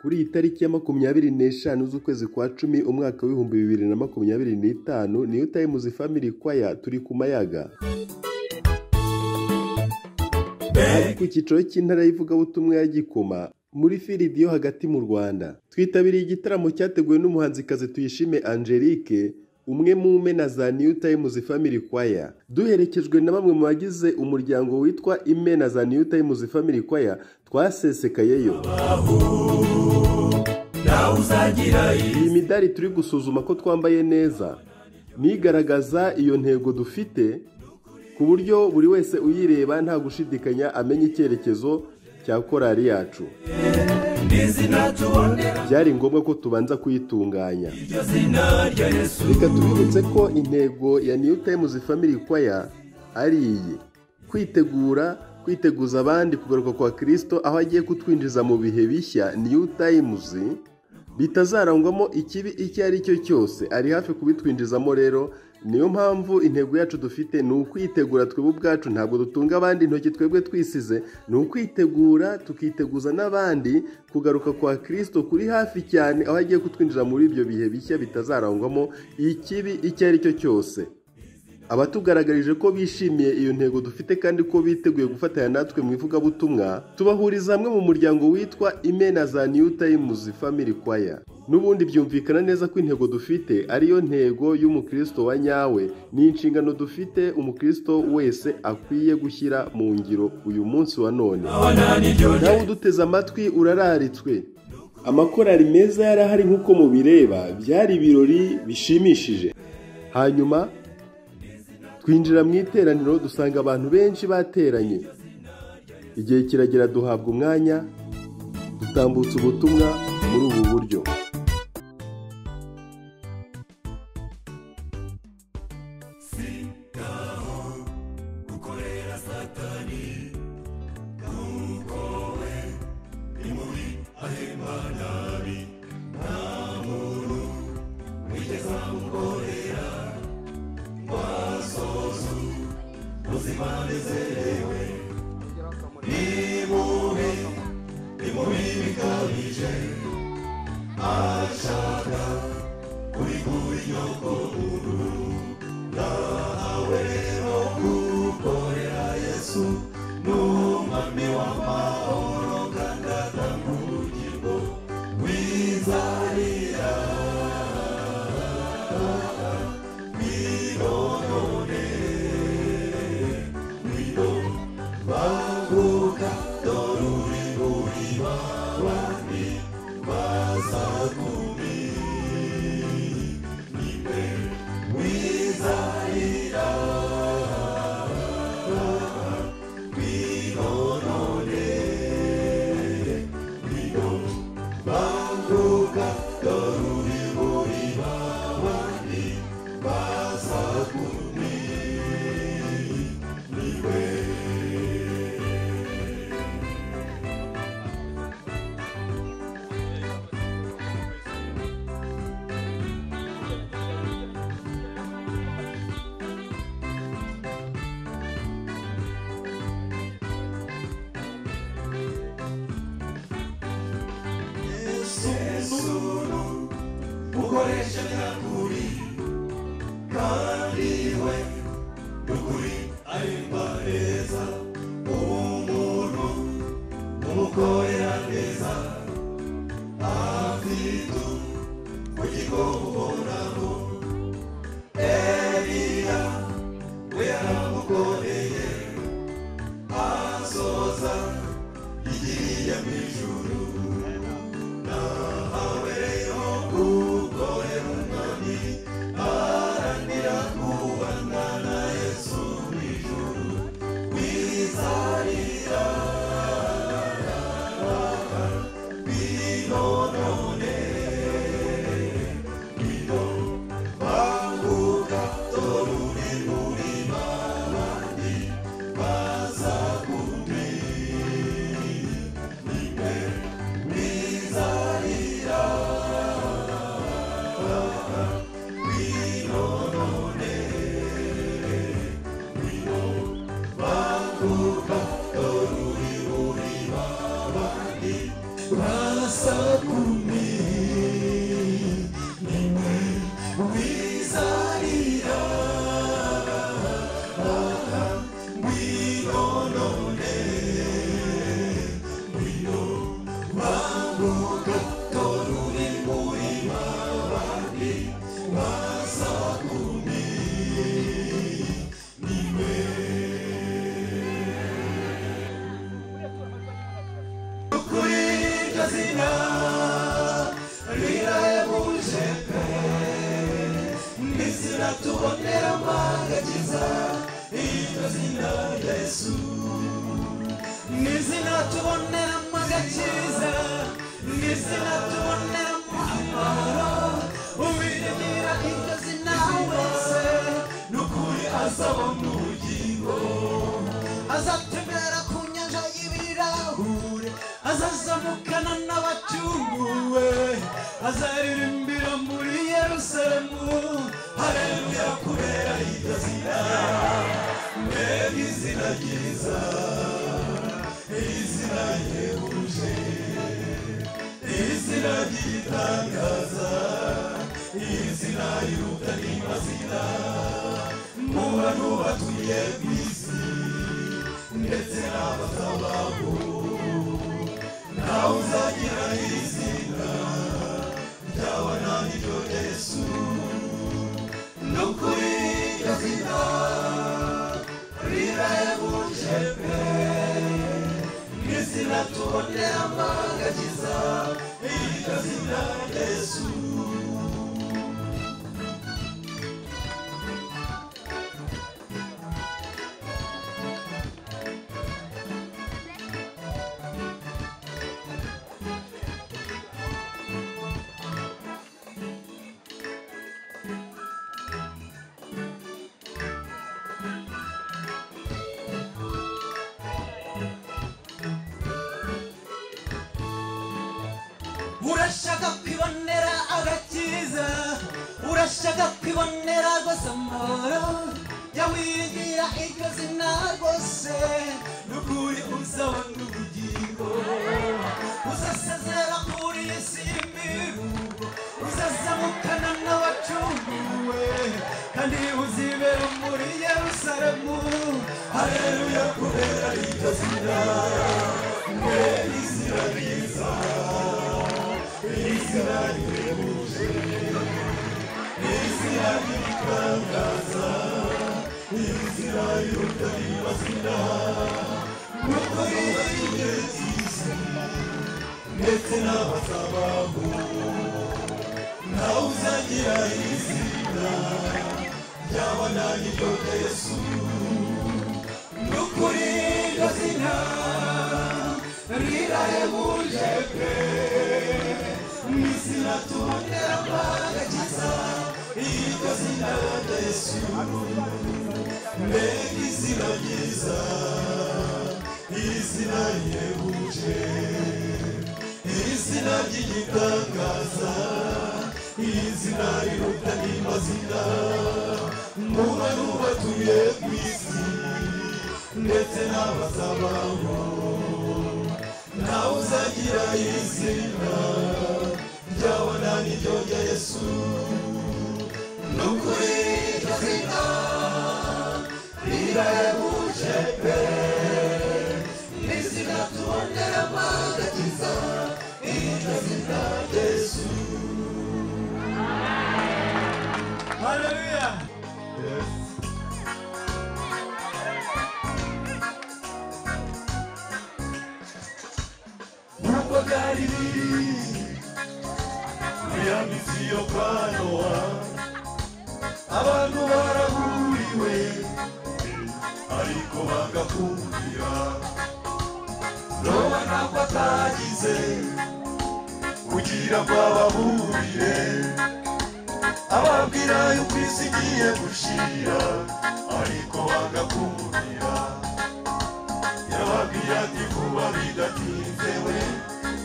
Kuri iyi tariki ya 25 z'ukwezi kwa 10 umwaka w'ibihumbi 2025 New Times Family Choir turi ku Mayaga. Ari ku cyiciro cy'intara y'ivugabutumwa ya Gikoma muri Filidiyo hagati mu Rwanda. Twitabiriye igitaramo cyateguwe n'umuhanzikazi Tuyishime Angelique, umwe mu mpena za New Times Family Choir. Duherekejwe na bamwe mu bagize umuryango witwa Impena za New Times Family Choir, twasesekayeyo. Iyi midari turi gusuzuma ko twambaye neza nigaragaza iyo ntego dufite, ku buryo buri wese uyireba nta gushidikanya amenya icyerekezo cya korali yacu. Byari ngombwa ko tubanza kuyitunganya. Reka tubibutse ko intego ya New Times Family Choir ari iyi: kwiteguza abandi kugaruka kwa Kristo, aho agiye kutwinjiza mu bihe bishya New Times bitazarangwamo ikibi icyo ari cyo cyose. Ari hafi kubitwinjizamo rero. Niyo mpamvu intego yacu dufite ni ukwitegura twebwe ubwacu, ntabwo dutunga abandi intoki twebwe twisize. Ni ukwitegura tukiteguza n'abandi kugaruka kwa Kristo kuri hafi cyane, aho agiye kutwinjiza muri ibyo bihe bishya bitazarangwamo ikibi icyo ari cyo cyose. Abatugaragarije ko bishimiye iyo ntego dufite kandi ko biteguye gufatanya natwe mu ivugabutumwa, tubahuriza hamwe mu muryango witwa Impena za New Times Family Choir. N'ubundi byumvikana neza ko intego dufite ariyo ntego y'umukristo wa nyawe. Ni inshingano dufite umukristo wese akwiye gushyira mu ngiro uyu munsi wa none. Nawe uduteze amatwi urararitswe. Amakorali meza yarahari nk'uko mubireba, byari ibirori bishimishije. Hanyuma twinjira mu iteraniro dusanga abantu benshi bateranye. Igihe kiragera duhabwa umwanya, dutambutsa ubutumwa muri ubu buryo. ukoresha nyakuri kandi we ukuri arimba neza umuntu umukorera neza afite ubugingo buhoraho. Eliya we yaramukoreye asoza igiye mu ijuru. Nawe rero ukorera umwami n'izina tuboneramo agakiza iryo zina rya Yesu n'izina tuboneramo agakiza n'izina tuboneramo amahoro uwiringira iryo zina wese n'ukuri azabona ubugingo azatembera ku nyanja y'ibirahure azazamukana n'abacunguwe azaririmbira muri Yerusalemu haleluya kubera iryo zina mbega izina ryiza izina rihebuje izina ry'igitangaza izina riruta n'amazina mu bantu batuye ku isi ndetse n'abatabaho ntawe uzagira izina ryabona n'iryo Yesu n'ukuri iryo zina rirahebuje pe n'izina tuboneramo agakiza iryo zina rya Yesu urashaka kwibonera agakiza urashaka kwibonera rwose amahoro yawiringira iryo zina rwose n'ukuri uzabona ubugingo uzasezera kuri isi y'imiruho uzazamukana n'abacunguwe kandi uzibera muri Yerusalemu haleluya kubera iryo zina mbega izina ryiza izina rihebuje izina ry'igitangaza izina riruta n'amazina n'ukuri ingezi isi ndetse n'abazabaho ntawe uzagira izina ryabona n'iryo rya Yesu n'ukuri iryo zina rirahebuje pe n'izina tuboneramo agakiza iryo zina rya Yesu mbega izina ryiza izina rihebuje izina ry'igitangaza izina riruta n'amazina mu bantu batuye ku isi ndetse n'abazabaho ntawe uzagira izina ryabona n'iryo rya Yesu n'ukuri iryo zina rirahebuje pe n'izina tuboneramo agakiza iryo zina rya Yesu haleluya nk'uko byari biri muri ya minsi yo kwa Nowa abantu baraburiwe ariko bagakumvira Nowa ntabwo atagize kugira ngo ababurire ababwira yuko isi igiye gushira ariko bagakumvira yababwira ati vuba bidatinze we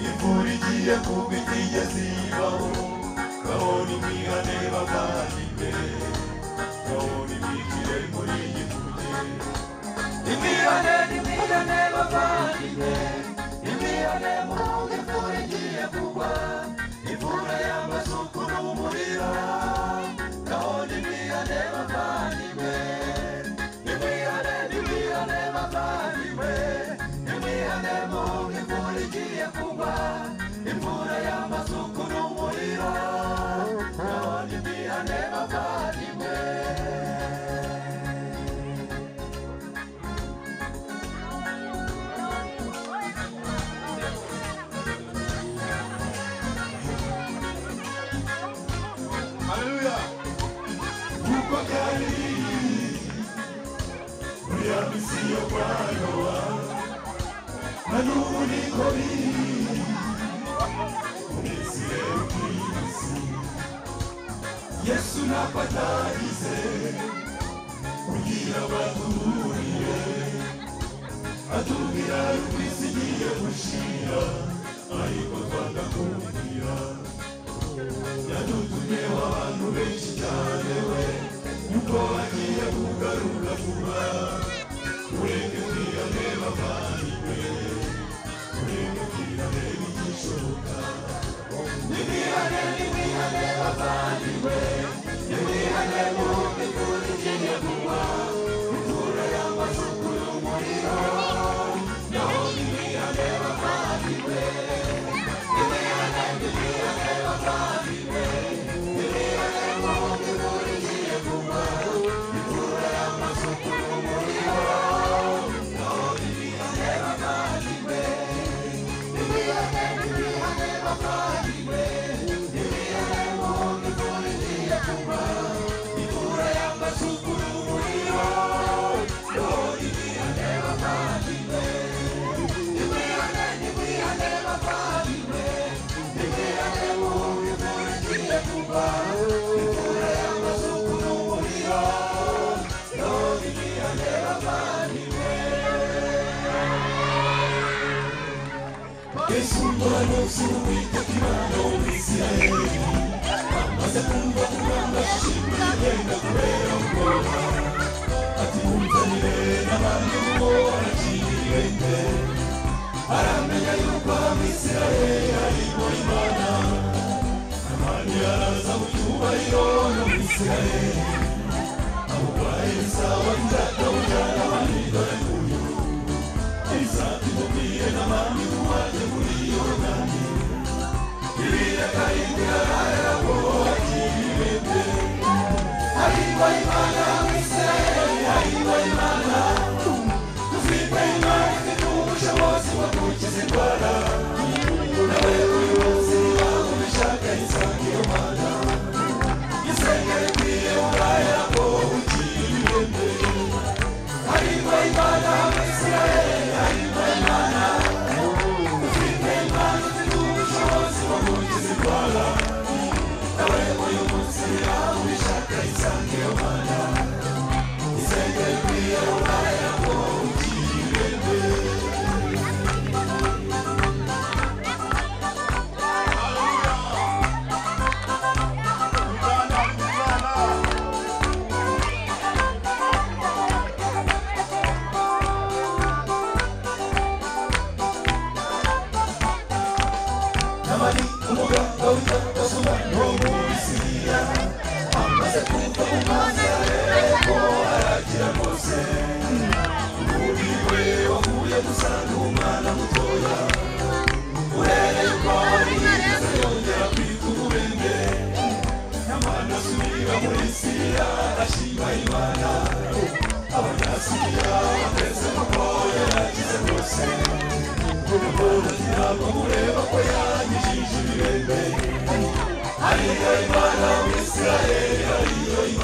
imvura igiye kugwa itigeze ibaho gahora imwihane bavandimwe gahora imwigire muri iyi nguge imwihane bavandimwe imwihane muruge imvura igiye kugwa imvura y'amazuku n'umuriro gahora imwihane bavandimwe imwihane bavandimwe imwihane muruge imvura igiye kugwa imvura y'amazuku n'umuriro gahora imwihane byari muri ya minsi yo kwa Nowa na n'ubu niko biri mu minsi y'isi Yesu napatagize kugira baturiye atubwira yuko isi igiye gushira ariko twagakundira yadutumyeho abantu benshi cyane we yuko bagiye kugaruka vuba ureke twiyane bavandimwe ureke twiyane bigishoboka nimwihane bavandimwe nimwihane mubi turigiye kuba imvura y'amazuku y'umuriro naho nimwihane bavandimwe nimwihane bavandimwe nimwihane mubi turigiye kuba imvura y'amazuku y'umuriro naho nimwihane bavandimwe nimwihane bavandimwe nimwihane mubi turigiye kuba imvura y'amazuku y'umuriro naho nimwihane bavandimwe nimwihane bavandimwe nimwihane mubi turigiye kuba imvura y'amazuku y'umuriro naho nimwihane bavandimwe Yesu umuhanuzi w'Uwiteka Imana wo mu Isirayeli amaze kumva kuranga ashimira igenda kubera ubwoba ati munzanire n'abandi ngo aracira ibende aramenya yuko mu Isirayeli harimo Imana Namani araza mu cyubahiro no mu Isirayeli amutwaye Esawu data ujyana abandi dore nguyu Isaki mubwiye n'abandi muwaje muri Yorodani Bibiliya karindwi arahera ngo akira ibende hahirwa Imana mu Isirayeli hahirwa Imana dufite Imana ifite ubushobozi bwo gukiza indwara nawe uyu munsi niba ubishaka isanga iyo Mana isengere ikwiye urahera ngo ukira ibende hahirwa Imana mu Isirayeli hahirwa Imana dufite Imana ifite ubushobozi bwo gukiza indwara nawe uyu munsi niba ubishaka isanga iyo Mana isengere ikwiye urahera ngo ukira ibende Namani umuganga w'intasoma no muri Siriya amaze kumva mu mazi areko aragira rwose umubiri we wahuye gusanga umwana mutoya urereye uko yigeze yongera kwita umubembe Namani asubira muri Siriya ashima Imana abanyasiriya bateze kuko yaragize rwose ntabwo mureba ko yanyijije ibirembe hariyo Imana mu Isirayeli hariyo Imana